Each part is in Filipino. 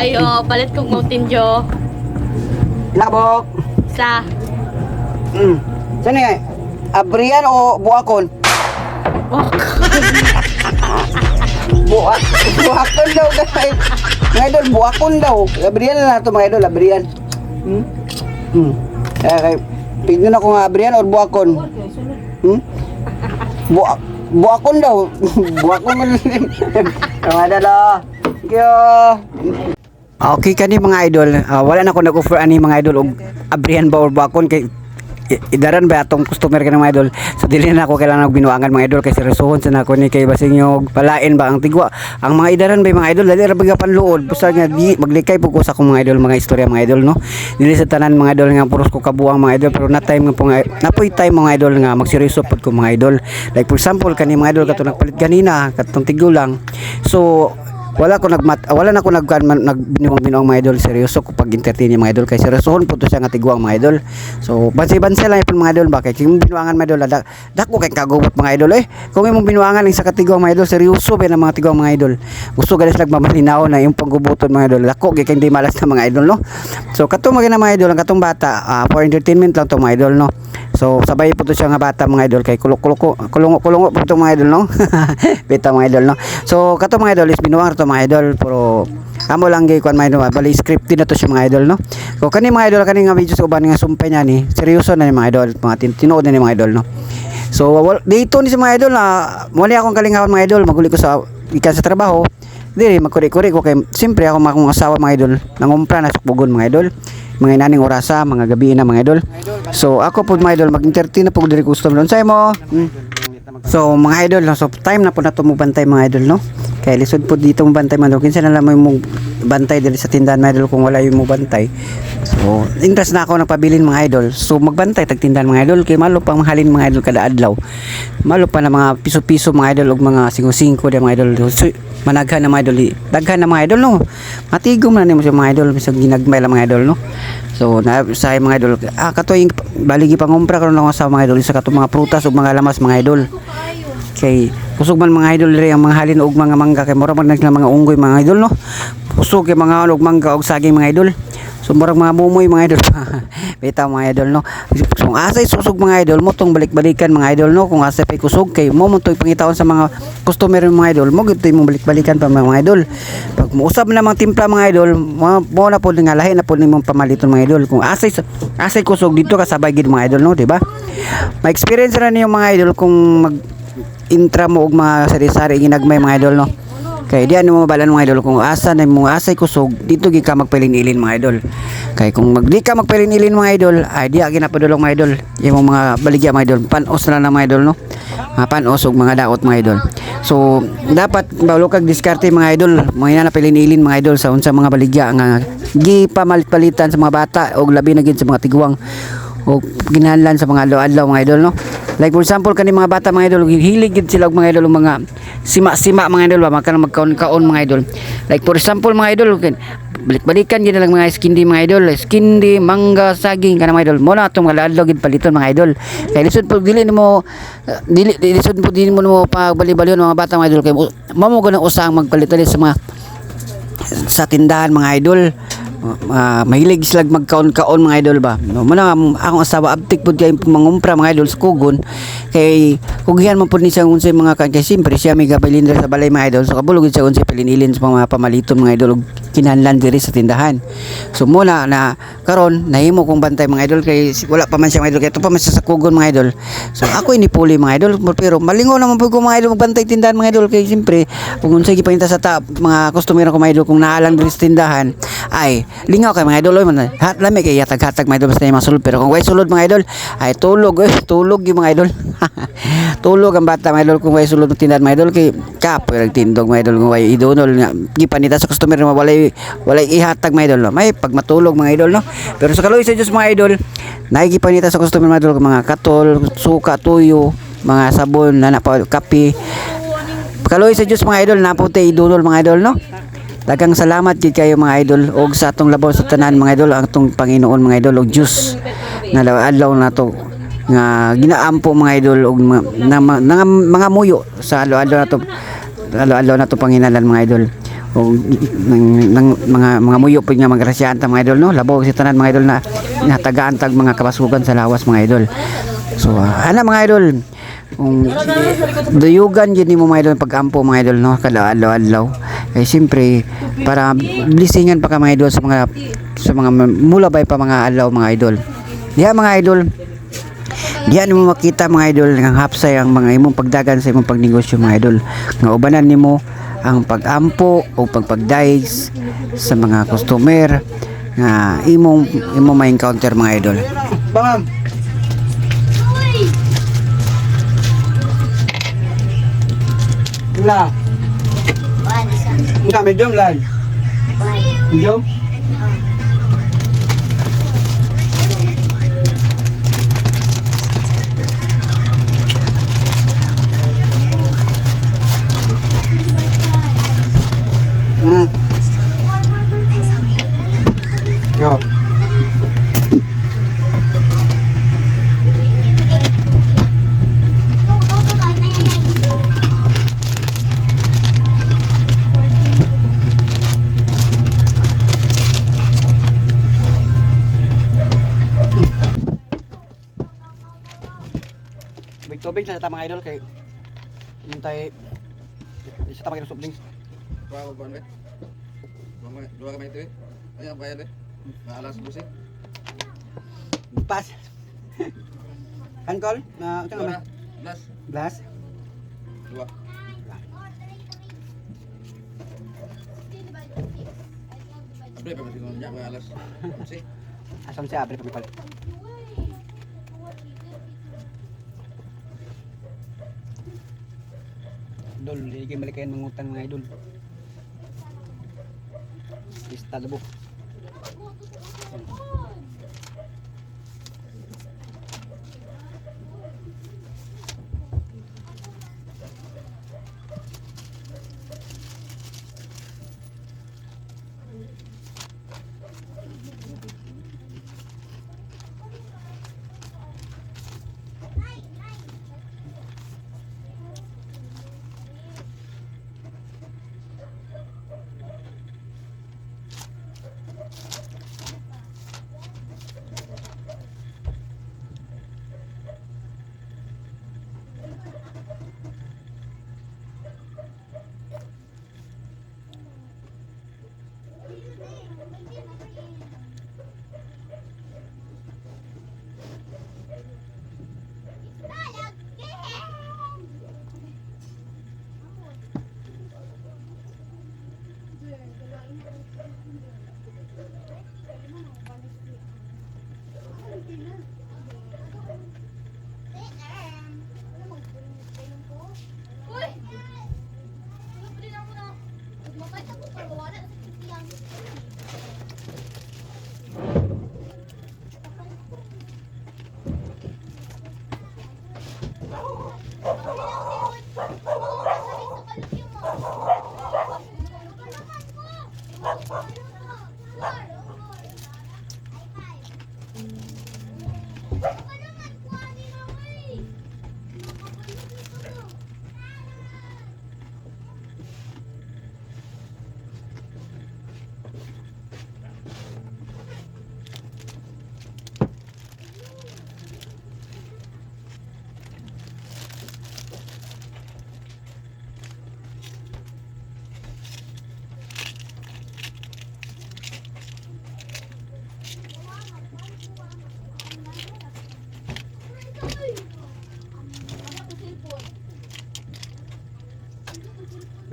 Ayo, palit kong Mountain Dew. Labok. Sa. Saan nga? Abrian o buakon? Buakon daw guys. Mga idol, buakon daw. Abrian na ito mga idol, abrian. Okay. Pignan ako nga abrian o buakon. Buakon daw. Buakon mo rin. Mga idol, thank you. Okay kani mga idol, wala na ako nag-offer ani mga idol og abrihan ba or bakon kay idaran ba atong customer kanang mga idol. So dili na ako kailangan og binuangan mga idol kay seryosohon sa nako ni kay basing yung palain ba ang tigwa. Ang mga idaran ba mga idol dali ra biga panluod busa nga di maglikay pug ko sa akong mga idol mga istorya mga idol no. Dili sa tanan mga idol nga puros ko kabuang mga idol pero na time nga po nga napoy time mga idol nga magseryoso pud ko mga idol. Like for example kani mga idol kato nagpalit ganina katong tigulang. So wala na ko nagbinuang mga idol seryoso ko pag entertain mga idol kay seryosohon po to siya nga tiguang mga idol. So bansi-bansi lang ipon mga idol ba kay kung binuangan mga idol dako kay kagubot mga idol kung imong binuangan sa katiguang mga idol seryoso ba na mga tiguang mga idol gusto galis nagmamalinaw na yung panggubuton mga idol dako kay hindi malas na mga idol no. So katong mga idol ang katong bata for entertainment lang to mga idol no. So sabay po to siya nga bata mga idol kay kulungo po to mga idol no. Beta mga idol no. So kato mga idol is binuang to mga idol pero amo lang gay kwan mga idol bali scripted na to siya mga idol no. So kani mga idol kani nga videos uban nga sumpay niya ni seryoso na ni mga idol mga tinuod na ni mga idol no. So dito ni si mga idol na muli akong kalingawan mga idol maguli ko sa ikan sa trabaho dili magkuri-kuri ko kay siyempre ako akong asawa mga idol nangumpra na sukbugon mga idol mga inaning orasa mga gabi na mga idol. So ako po mga idol mag-entertain na po diri custom doon sa mo. So mga idol no, so time na po na tumubantay mga idol no. Kaya lisod po dito mo bantay man kinsa na lang mo bantay dili sa tindahan mga idol kung wala yung mo bantay. So interest na ako nagpabilin mga idol. So magbantay tag tindahan mga idol kay malo pang mahalin mga idol kada adlaw. Malo pa na mga piso-piso mga idol og mga 5-5 di mga idol. So, managhan na mga idol, daghan na mga idol no. Matigom na nimo sa mga idol bisag ginagmay lang mga idol no. So na sa mga idol katoy baligi pangumpra karon lang sa mga idol sa katong mga prutas ug mga lamas mga idol. Kay kusog man mga idol diri ang mga halin og mga mangga kay mura man mga unggoy mga idol no. Kusog kay mga og mangga og saging mga idol. So murag mga bumoy mga idol. Bitaw mga idol no. Kung asay susog mga idol mo tong balik-balikan mga idol no. Kung asay pay kusog kay mo toy pangitawon sa mga customer mga idol mo gid mo balik-balikan pa mga idol. Pag muusab na mga timpla mga idol mo na pod nga lahi na pod nimong pamaliton mga idol. Kung asay kusog dito kasabay gid mga idol no, di ba? Ma-experience ra niyo mga idol kung mag intra mo og mga sari-sari ginagmay mga idol no. Kay diyan mo mabalan mga idol kung asa na mo asay kusog dito gi ka magpilin-ilin mga idol. Kay kung magdi ka magpilin-ilin mga idol ay diya ginapadulong mga idol. Imong mga baligya mga idol panos na mga idol no. Mga panos ug mga daot mga idol. So dapat bawlo kag diskarte mga idol. Mga na pilin-ilin mga idol sa unsa mga baligya nga gipamalit-palitan sa mga bata og labi na gid sa mga tiguang o ginahanglan sa mga adlaw mga idol no. Like for example kani mga bata mga idol hilig gid sila og mga idol mga sima-sima mga idol ba magkaon mga idol. Like for example mga idol balik-balikan gid lang mga skindi mga idol, skindi, mangga, saging kana mga idol. Mo na atong adlaw gid paliton mga idol. Kay lisod pag dili mo lisod pag dili mo pagbali-balion mga bata mga idol kay mamo ganang usang magpalit-palit sa mga sa tindahan mga idol. Mahilig sila magkaon-kaon mga idol ba. No, muna akong asawa abtik pud kay mangumpra mga idol sa kugon. Kay kugihan man pud ni siya unsay mga kay simpre siya may gabilindra sa balay mga idol. So kabulog siya unsay pilinilin sa mga pamaliton mga idol ug kinahanglan diri sa tindahan. So muna na karon nahimo kong bantay mga idol kay wala pa man siya mga idol kay to pa man siya sa kugon mga idol. So ako inipuli mga idol pero malingaw naman pud ko mga idol magbantay tindahan mga idol kay simpre kung unsay gipangita sa mga customer ko mga idol kung naalang diri sa tindahan ay lingaw kay mga idol man hat lami kay hatag-hatag mga idol basta yung masulod pero kung way sulod mga idol ay tulog yung mga idol. Tulog ang bata mga idol kung way sulod ng tindahan mga idol kay kapoy nagtindog mga idol kung way idonol nga gipanita sa customer na walay ihatag mga idol no? May pag matulog mga idol no. Pero sa kaluoy sa Dios mga idol nagigipanita sa customer mga idol mga katol, suka, tuyo, mga sabon, kape. Kaluoy sa Dios mga idol napunta idonol mga idol no. Daghang salamat gid kayo mga idol og sa atong labaw sa tanan mga idol ang atong Panginoon mga idol og Dios na adlaw nato nga ginaampo mga idol og mga muyo sa adlaw nato panginalan mga idol. o mga muyo po nga magrasyahan ta mga idol no, labaw si tanan mga idol na natagaan tag mga kabasugan sa lawas mga idol. So ana mga idol, kung duyugan yun mo mga idol pag-ampo mga idol no, kada adlaw eh siyempre para blessingan pa ka mga idol sa mga mulabay pa mga adlaw mga idol. Diha mga idol, diyan mo makita mga idol nga hapsay ang mga imong pagdagan sa imong pagnegosyo mga idol, nga ubanan nimo ang pag-ampo o pagpagdays sa mga customer nga imong ma-encounter mga idol. Bangam. La. Enggak medium lah. Medium. Yo. Tubig sa mga idol kay hintay sa tamang soft drinks. Dua kamay ito eh. Ay, ang bayad eh. Maalas busi. Pas. Kankol na ito naman. Glass. Glass. Dua. Abre pa masih ngomongnya maalas busi. Asam siya abre pagpal. Idol, hindi kayo malikayan mangutang mga idol. Lista labo.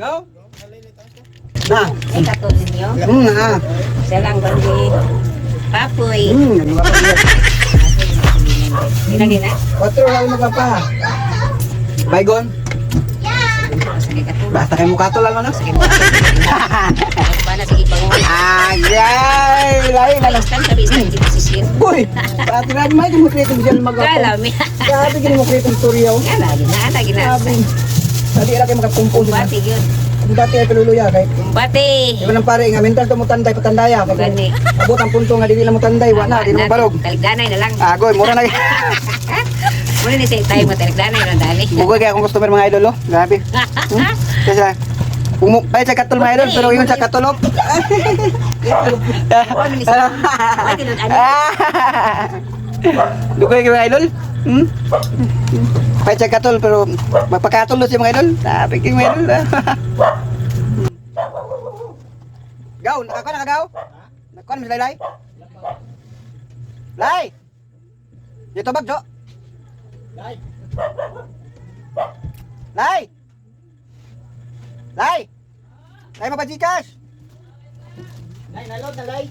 Go. Na. Ay, katulad niyo. Na. Siya lang bali. Papoy. Ginagi na. Otro lang magpapa. Baygon. Sige katulad. Basta kay mukha to lang ano. Sige mo. Paano sige pangulit. Agay, lain na lang. Basta sabi sa hindi sisir. Uy, pati na may mo kreto diyan magapa. Kala mi. Sabi gini mo kreto turyaw. Kala gina. Sabi. Sabi ra kay makakumpong sa. Kumbati yun. Dati ay peluluya kay. Kumbati. Iba nang pare nga mental to mo tanday patandaya. Gani. Abot ang punto nga dili na mo tanday wa na, di mo balog. Taligdanay na lang. Agoy, mura na. Muna ni say tayo mo taligdanay na dali. Bugoy kay akong customer mga idol oh. Grabe. Kasi Kung ay sa katol mga idol, pero yun sa katulog. Ano ni sa? Ay tinod ani. Dugay kayo mga idol. Ay sa katol, pero mapakatol siya mga idol. Sabi kayo mga idol. Gaw, nakagaw? Nakon mo Lay. Lay. Dito bag, Jo. Lay. Lay. Lay. Lay mapajikas. Lay, nalod na Lay.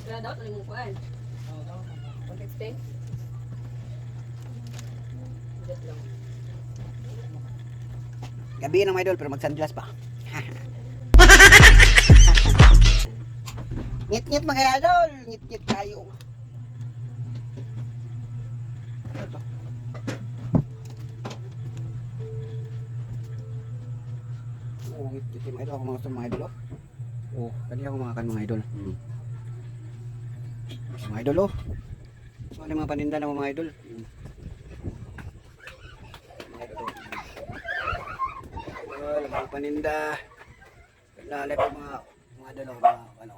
Wala daw, taling mo kuhaan. 150? Gabi na mga idol, pero mag-sunglass pa. Ngit-ngit mga idol, ngit-ngit tayo. Ito. Oh, ngit-ngit mga idol, ako mga idol. Oh, kanina ako mga idol. Mga idol oh. So, ano yung mga paninda ng mga idol? Mga idol oh. Mga paninda. Lalay po mga idol oh. Mga ano.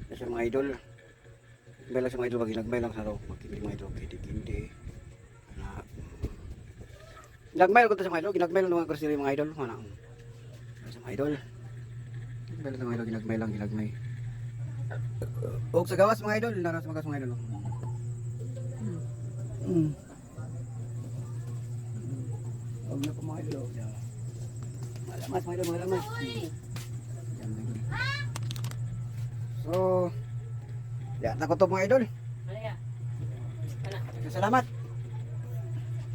Kasi mga idol. Nagbay lang sa mga idol. Nagbay lang sa araw. Magkindi mga idol. Kindi-kindi. Nagbay lang ko sa mga idol. Ginagbay lang mga kursi mga idol. Ano? Sa mga idol. Nagbay lang sa mga idol. Ginagbay lang. Ginagbay. Huwag sa gawas mga idol, naras mga idol. Huwag na po mga idol. Malamas mga idol, malamas. So, yan na ko to mga idol. Salamat.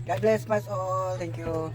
God bless us all. Thank you.